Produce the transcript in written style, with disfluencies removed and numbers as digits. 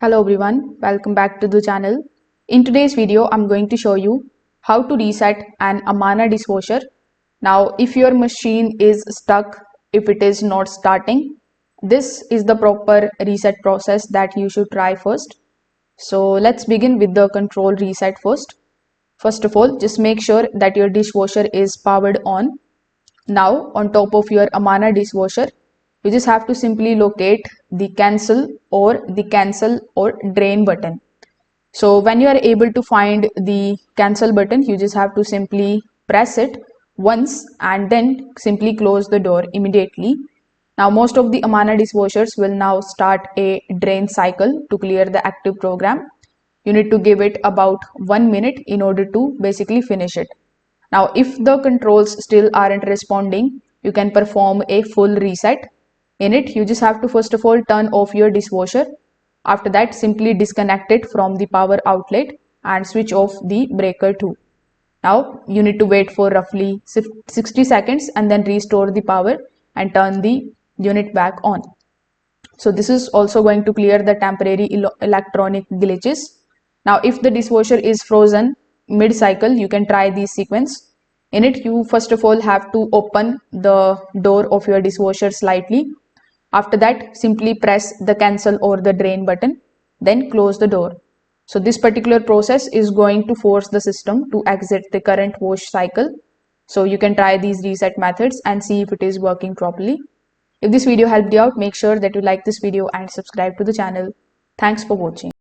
Hello everyone, welcome back to the channel. In today's video, I'm going to show you how to reset an Amana dishwasher. Now, if your machine is stuck, if it is not starting, this is the proper reset process that you should try first. So let's begin with the control reset first. First of all, just make sure that your dishwasher is powered on. Now, on top of your Amana dishwasher, you just have to simply locate the cancel or drain button. So when you are able to find the cancel button, you just have to simply press it once and then simply close the door immediately. Now most of the Amana dishwashers will now start a drain cycle to clear the active program. You need to give it about 1 minute in order to basically finish it. Now, if the controls still aren't responding, you can perform a full reset. In it, you just have to first of all turn off your dishwasher. After that, simply disconnect it from the power outlet and switch off the breaker too. Now, you need to wait for roughly 60 seconds and then restore the power and turn the unit back on. So this is also going to clear the temporary electronic glitches. Now, if the dishwasher is frozen mid-cycle, you can try this sequence. In it, you first of all have to open the door of your dishwasher slightly. After that, simply press the cancel or the drain button, then close the door. So this particular process is going to force the system to exit the current wash cycle. So you can try these reset methods and see if it is working properly. If this video helped you out, make sure that you like this video and subscribe to the channel. Thanks for watching.